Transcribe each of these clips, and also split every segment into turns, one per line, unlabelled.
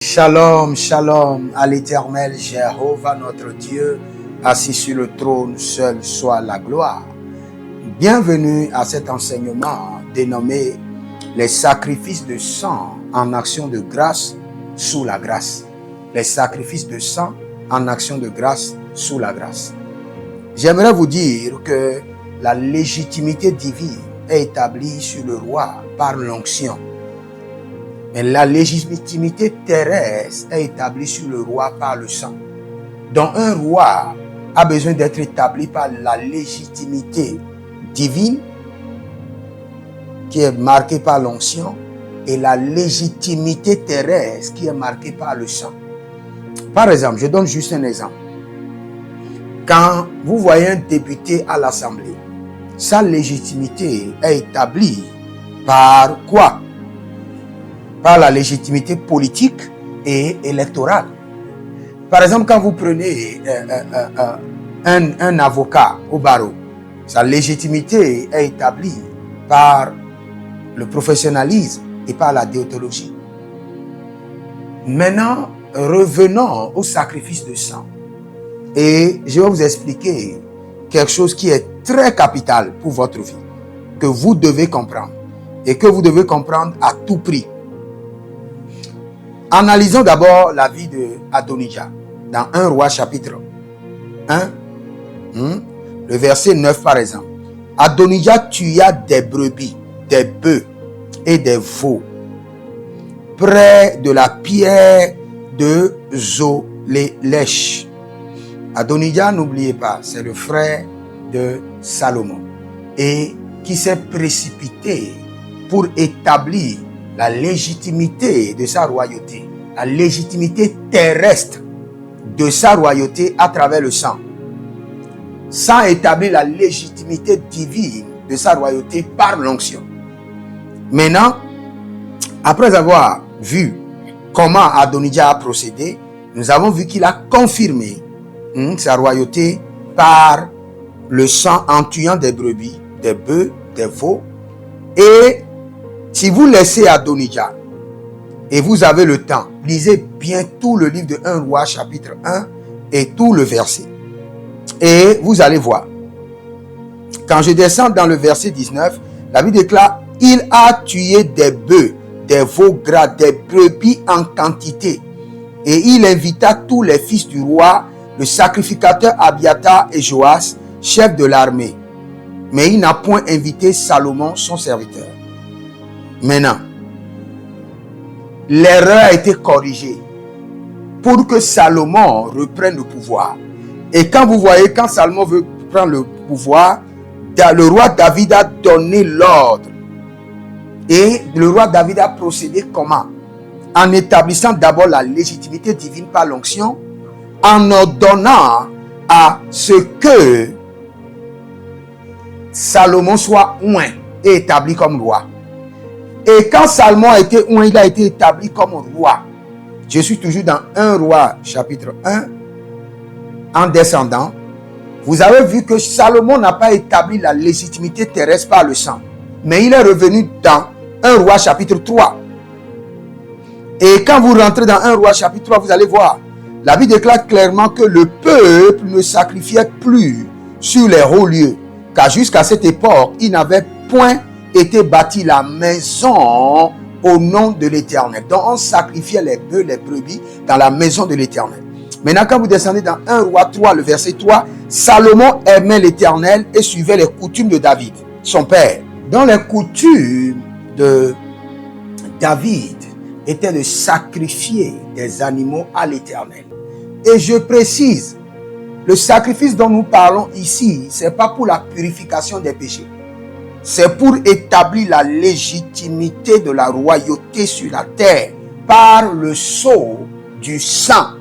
Shalom, shalom à l'Éternel Jéhovah notre Dieu, assis sur le trône, seul soit la gloire. Bienvenue à cet enseignement dénommé les sacrifices de sang en action de grâce sous la grâce. Les sacrifices de sang en action de grâce sous la grâce. J'aimerais vous dire que la légitimité divine est établie sur le roi par l'onction. Mais la légitimité terrestre est établie sur le roi par le sang. Donc un roi a besoin d'être établi par la légitimité divine qui est marquée par l'onction et la légitimité terrestre qui est marquée par le sang. Par exemple, je donne juste un exemple. Quand vous voyez un député à l'Assemblée, sa légitimité est établie par quoi? Par la légitimité politique et électorale. Par exemple, quand vous prenez un avocat au barreau, sa légitimité est établie par le professionnalisme et par la déontologie. Maintenant, revenons au sacrifice de sang. Et je vais vous expliquer quelque chose qui est très capital pour votre vie, que vous devez comprendre et que vous devez comprendre à tout prix. Analysons d'abord la vie de Adonijah dans 1 Roi chapitre 1, le verset 9 par exemple. Adonijah tua des brebis, des bœufs et des veaux près de la pierre de Zolélech. Adonijah, n'oubliez pas, c'est le frère de Salomon et qui s'est précipité pour établir la légitimité de sa royauté, la légitimité terrestre de sa royauté à travers le sang, sans établir la légitimité divine de sa royauté par l'onction. Maintenant, après avoir vu comment Adonijah a procédé, nous avons vu qu'il a confirmé sa royauté par le sang en tuant des brebis, des bœufs, des veaux. Et si vous laissez Adonijah et vous avez le temps, lisez bien tout le livre de 1 Roi chapitre 1 et tout le verset. Et vous allez voir. Quand je descends dans le verset 19, la Bible déclare: il a tué des bœufs, des veaux gras, des brebis en quantité. Et il invita tous les fils du roi, le sacrificateur Abiathar et Joas, chef de l'armée. Mais il n'a point invité Salomon, son serviteur. Maintenant, l'erreur a été corrigée pour que Salomon reprenne le pouvoir. Et quand vous voyez, quand Salomon veut prendre le pouvoir, le roi David a donné l'ordre. Et le roi David a procédé comment? En établissant d'abord la légitimité divine par l'onction, en ordonnant à ce que Salomon soit oint et établi comme roi. Et quand Salomon a été oint, il a été établi comme roi. Je suis toujours dans 1 Roi chapitre 1. En descendant, vous avez vu que Salomon n'a pas établi la légitimité terrestre par le sang. Mais il est revenu dans 1 Roi chapitre 3. Et quand vous rentrez dans 1 Roi chapitre 3, vous allez voir. La Bible déclare clairement que le peuple ne sacrifiait plus sur les hauts lieux. Car jusqu'à cette époque, il n'avait point été bâti la maison au nom de l'Éternel. Donc on sacrifiait les bœufs, les brebis dans la maison de l'Éternel. Maintenant, quand vous descendez dans 1 Roi 3, le verset 3, Salomon aimait l'Éternel et suivait les coutumes de David, son père. Dans les coutumes de David était de sacrifier des animaux à l'Éternel. Et je précise, le sacrifice dont nous parlons ici, ce n'est pas pour la purification des péchés. C'est pour établir la légitimité de la royauté sur la terre par le sceau du sang.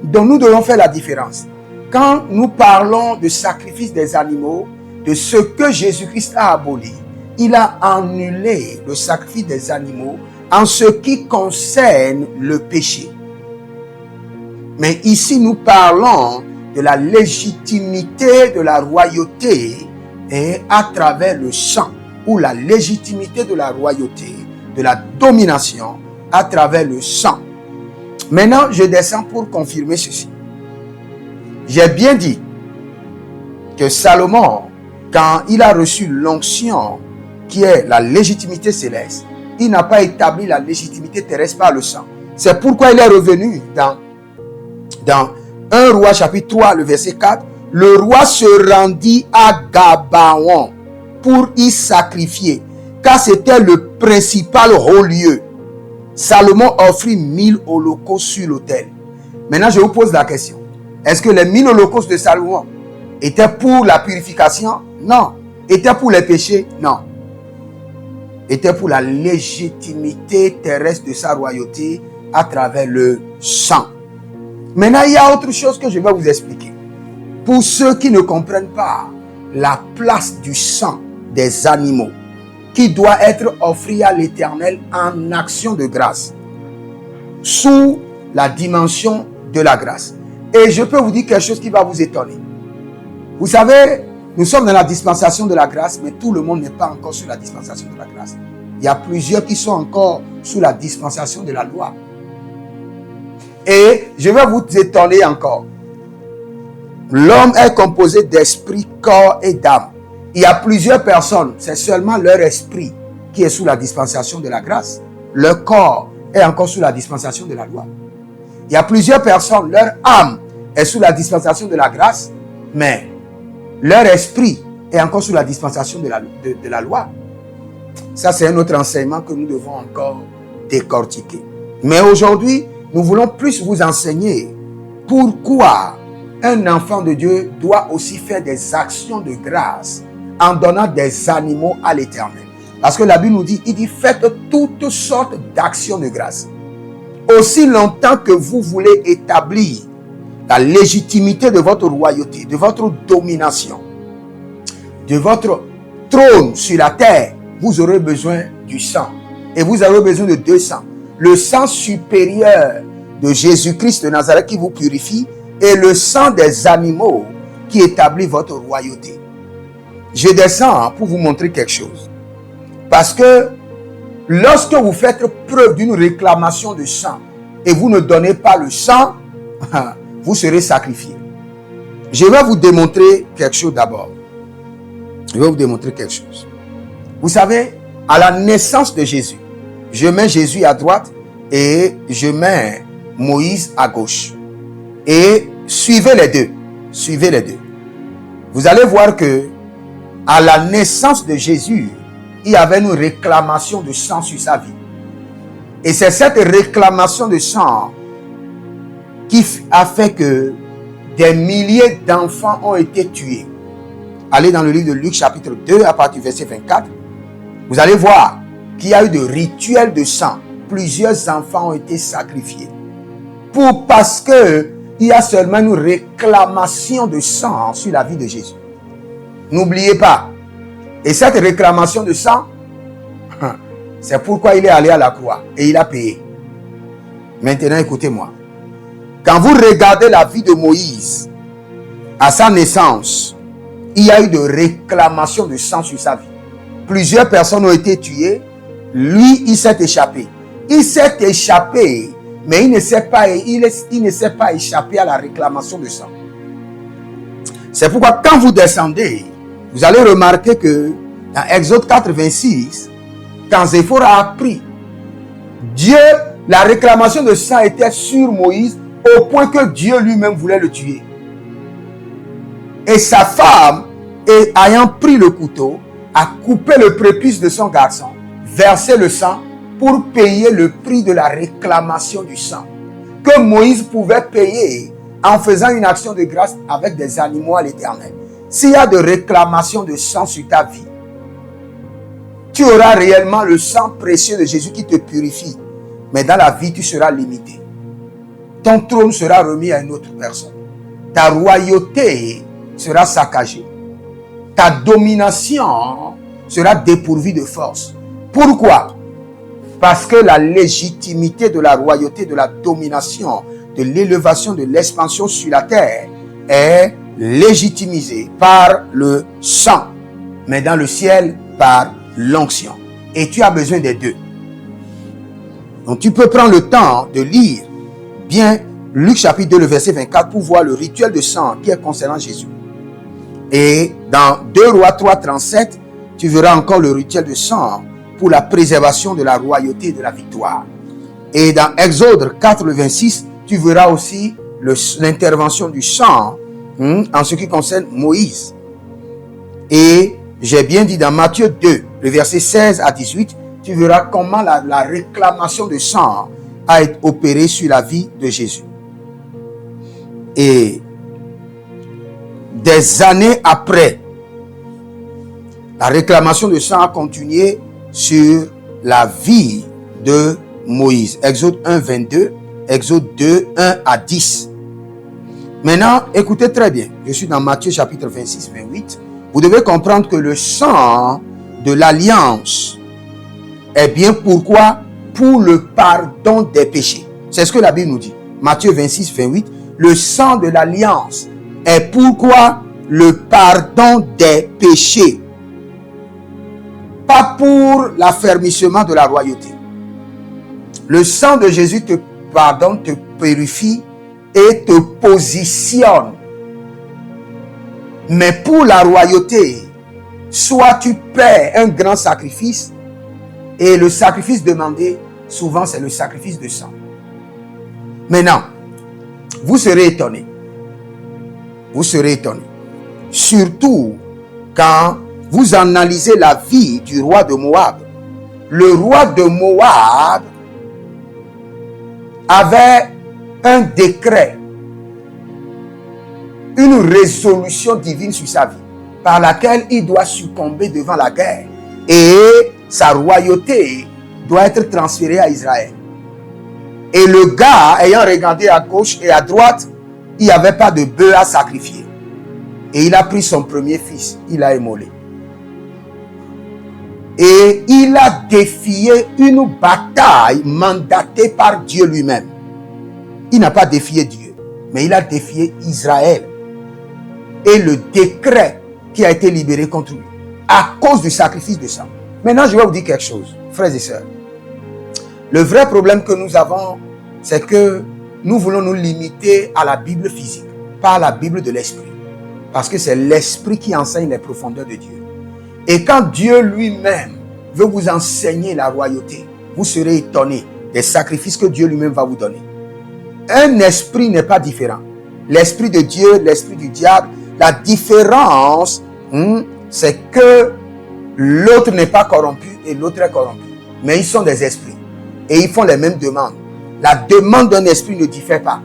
Donc nous devons faire la différence. Quand nous parlons de sacrifice des animaux, de ce que Jésus-Christ a aboli, il a annulé le sacrifice des animaux en ce qui concerne le péché. Mais ici nous parlons de la légitimité de la royauté et à travers le sang, ou la légitimité de la royauté, de la domination à travers le sang. Maintenant, je descends pour confirmer ceci. J'ai bien dit que Salomon, quand il a reçu l'onction qui est la légitimité céleste, il n'a pas établi la légitimité terrestre par le sang. C'est pourquoi il est revenu dans 1 Roi chapitre 3, le verset 4. Le roi se rendit à Gabaon pour y sacrifier, car c'était le principal haut lieu. Salomon offrit 1000 holocaustes sur l'autel. Maintenant, je vous pose la question. Est-ce que les 1000 holocaustes de Salomon étaient pour la purification? Non. Étaient pour les péchés? Non. Étaient pour la légitimité terrestre de sa royauté à travers le sang. Maintenant, il y a autre chose que je vais vous expliquer. Pour ceux qui ne comprennent pas la place du sang des animaux qui doit être offert à l'Éternel en action de grâce, sous la dimension de la grâce. Et je peux vous dire quelque chose qui va vous étonner. Vous savez, nous sommes dans la dispensation de la grâce, mais tout le monde n'est pas encore sous la dispensation de la grâce. Il y a plusieurs qui sont encore sous la dispensation de la loi. Et je vais vous étonner encore. L'homme est composé d'esprit, corps et d'âme. Il y a plusieurs personnes, c'est seulement leur esprit qui est sous la dispensation de la grâce. Leur corps est encore sous la dispensation de la loi. Il y a plusieurs personnes, leur âme est sous la dispensation de la grâce, mais leur esprit est encore sous la dispensation de la loi. Ça, c'est un autre enseignement que nous devons encore décortiquer. Mais aujourd'hui, nous voulons plus vous enseigner pourquoi un enfant de Dieu doit aussi faire des actions de grâce en donnant des animaux à l'Éternel. Parce que la Bible nous dit, il dit, faites toutes sortes d'actions de grâce. Aussi longtemps que vous voulez établir la légitimité de votre royauté, de votre domination, de votre trône sur la terre, vous aurez besoin du sang. Et vous aurez besoin de deux sangs. Le sang supérieur de Jésus-Christ de Nazareth qui vous purifie et le sang des animaux qui établit votre royauté. Je descends pour vous montrer quelque chose. Parce que lorsque vous faites preuve d'une réclamation de sang et vous ne donnez pas le sang, vous serez sacrifié. Je vais vous démontrer quelque chose d'abord. Je vais vous démontrer quelque chose. Vous savez, à la naissance de Jésus, je mets Jésus à droite et je mets Moïse à gauche. Et suivez les deux. Suivez les deux. Vous allez voir que à la naissance de Jésus, il y avait une réclamation de sang sur sa vie. Et c'est cette réclamation de sang qui a fait que des milliers d'enfants ont été tués. Allez dans le livre de Luc chapitre 2 à partir du verset 24. Vous allez voir qu'il y a eu de rituels de sang. Plusieurs enfants ont été sacrifiés. Parce que il y a seulement une réclamation de sang sur la vie de Jésus. N'oubliez pas. Et cette réclamation de sang, c'est pourquoi il est allé à la croix et il a payé. Maintenant, écoutez-moi. Quand vous regardez la vie de Moïse, à sa naissance, il y a eu de réclamation de sang sur sa vie. Plusieurs personnes ont été tuées. Lui, il s'est échappé. Il s'est échappé, mais il ne s'est pas échappé à la réclamation de sang. C'est pourquoi quand vous descendez, vous allez remarquer que dans Exode 4, 26, quand Zéphor a appris, Dieu, la réclamation de sang était sur Moïse au point que Dieu lui-même voulait le tuer. Et sa femme, ayant pris le couteau, a coupé le prépuce de son garçon, versé le sang pour payer le prix de la réclamation du sang que Moïse pouvait payer en faisant une action de grâce avec des animaux à l'Éternel. S'il y a de réclamation de sang sur ta vie, tu auras réellement le sang précieux de Jésus qui te purifie. Mais dans la vie, tu seras limité. Ton trône sera remis à une autre personne. Ta royauté sera saccagée. Ta domination sera dépourvue de force. Pourquoi? Parce que la légitimité de la royauté, de la domination, de l'élévation, de l'expansion sur la terre est légitimisée par le sang, mais dans le ciel par l'onction. Et tu as besoin des deux. Donc tu peux prendre le temps de lire bien Luc chapitre 2, le verset 24, pour voir le rituel de sang qui est concernant Jésus. Et dans 2 Rois 3, 37, tu verras encore le rituel de sang pour la préservation de la royauté et de la victoire. Et dans Exode 4, le 26, tu verras aussi l'intervention du sang en ce qui concerne Moïse. Et j'ai bien dit dans Matthieu 2, le verset 16 à 18, tu verras comment la réclamation de sang a été opérée sur la vie de Jésus. Et des années après, la réclamation de sang a continué sur la vie de Moïse. Exode 1, 22, Exode 2, 1 à 10. Maintenant, écoutez très bien. Je suis dans Matthieu chapitre 26, 28. Vous devez comprendre que le sang de l'alliance est bien pourquoi? Pour le pardon des péchés. C'est ce que la Bible nous dit. Matthieu 26, 28. Le sang de l'alliance est pourquoi? Le pardon des péchés. Pas pour l'affermissement de la royauté. Le sang de Jésus te pardonne, te purifie et te positionne. Mais pour la royauté, soit tu paies un grand sacrifice, et le sacrifice demandé, souvent c'est le sacrifice de sang. Maintenant, vous serez étonnés. Vous serez étonnés. Surtout quand vous analysez la vie du roi de Moab. Le roi de Moab avait un décret, une résolution divine sur sa vie, par laquelle il doit succomber devant la guerre et sa royauté doit être transférée à Israël. Et le gars, ayant regardé à gauche et à droite, il n'y avait pas de bœuf à sacrifier. Et il a pris son premier fils, il l'a immolé. Et il a défié une bataille mandatée par Dieu lui-même. Il n'a pas défié Dieu, mais il a défié Israël. Et le décret qui a été libéré contre lui, à cause du sacrifice de sang. Maintenant, je vais vous dire quelque chose, frères et sœurs. Le vrai problème que nous avons, c'est que nous voulons nous limiter à la Bible physique, pas à la Bible de l'Esprit. Parce que c'est l'Esprit qui enseigne les profondeurs de Dieu. Et quand Dieu lui-même veut vous enseigner la royauté, vous serez étonnés des sacrifices que Dieu lui-même va vous donner. Un esprit n'est pas différent. L'esprit de Dieu, l'esprit du diable, la différence, c'est que l'autre n'est pas corrompu et l'autre est corrompu. Mais ils sont des esprits et ils font les mêmes demandes. La demande d'un esprit ne diffère pas.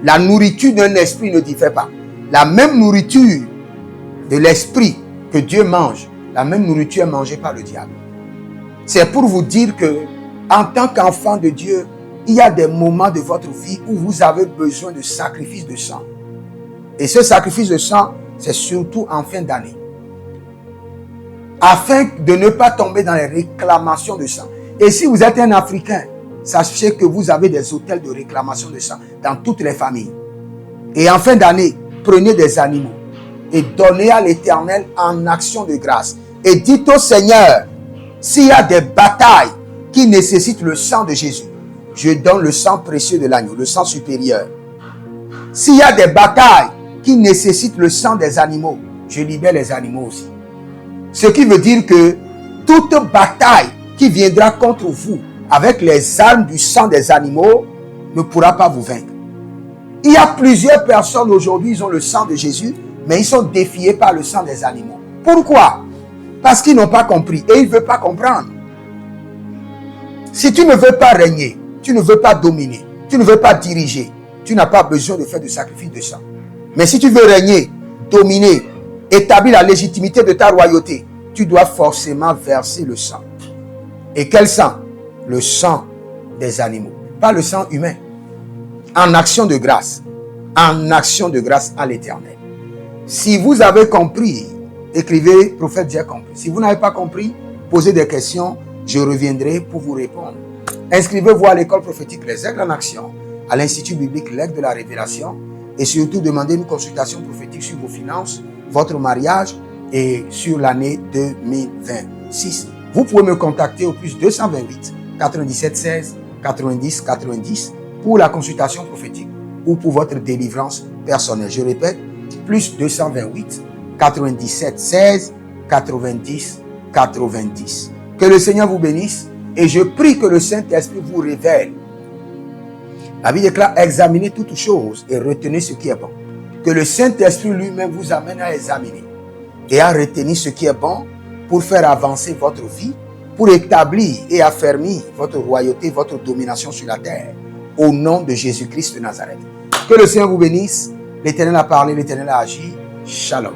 La nourriture d'un esprit ne diffère pas. La même nourriture de l'esprit que Dieu mange, la même nourriture est mangée par le diable. C'est pour vous dire que, en tant qu'enfant de Dieu, il y a des moments de votre vie où vous avez besoin de sacrifice de sang. Et ce sacrifice de sang, c'est surtout en fin d'année. Afin de ne pas tomber dans les réclamations de sang. Et si vous êtes un Africain, sachez que vous avez des hôtels de réclamation de sang dans toutes les familles. Et en fin d'année, prenez des animaux et donnez à l'Éternel en action de grâce. Et dites au Seigneur, s'il y a des batailles qui nécessitent le sang de Jésus, je donne le sang précieux de l'agneau, le sang supérieur. S'il y a des batailles qui nécessitent le sang des animaux, je libère les animaux aussi. Ce qui veut dire que toute bataille qui viendra contre vous avec les armes du sang des animaux ne pourra pas vous vaincre. Il y a plusieurs personnes aujourd'hui, ils ont le sang de Jésus, mais ils sont défiés par le sang des animaux. Pourquoi? Parce qu'ils n'ont pas compris et ils ne veulent pas comprendre. Si tu ne veux pas régner, tu ne veux pas dominer, tu ne veux pas diriger, tu n'as pas besoin de faire de sacrifice de sang. Mais si tu veux régner, dominer, établir la légitimité de ta royauté, tu dois forcément verser le sang. Et quel sang? Le sang des animaux, pas le sang humain. En action de grâce. En action de grâce à l'Éternel. Si vous avez compris, écrivez, prophète, j'ai compris. Si vous n'avez pas compris, posez des questions, je reviendrai pour vous répondre. Inscrivez-vous à l'école prophétique Les Aigles en Action, à l'Institut biblique L'Aigle de la Révélation, et surtout demandez une consultation prophétique sur vos finances, votre mariage et sur l'année 2026. Vous pouvez me contacter au plus 228 97 16 90 90 pour la consultation prophétique ou pour votre délivrance personnelle. Je répète, plus 228 97 16 90 90. Que le Seigneur vous bénisse et je prie que le Saint-Esprit vous révèle. La Bible déclare, examinez toutes choses et retenez ce qui est bon. Que le Saint-Esprit lui-même vous amène à examiner et à retenir ce qui est bon pour faire avancer votre vie, pour établir et affermir votre royauté, votre domination sur la terre. Au nom de Jésus-Christ de Nazareth. Que le Seigneur vous bénisse. L'Éternel a parlé, l'Éternel a agi. Shalom.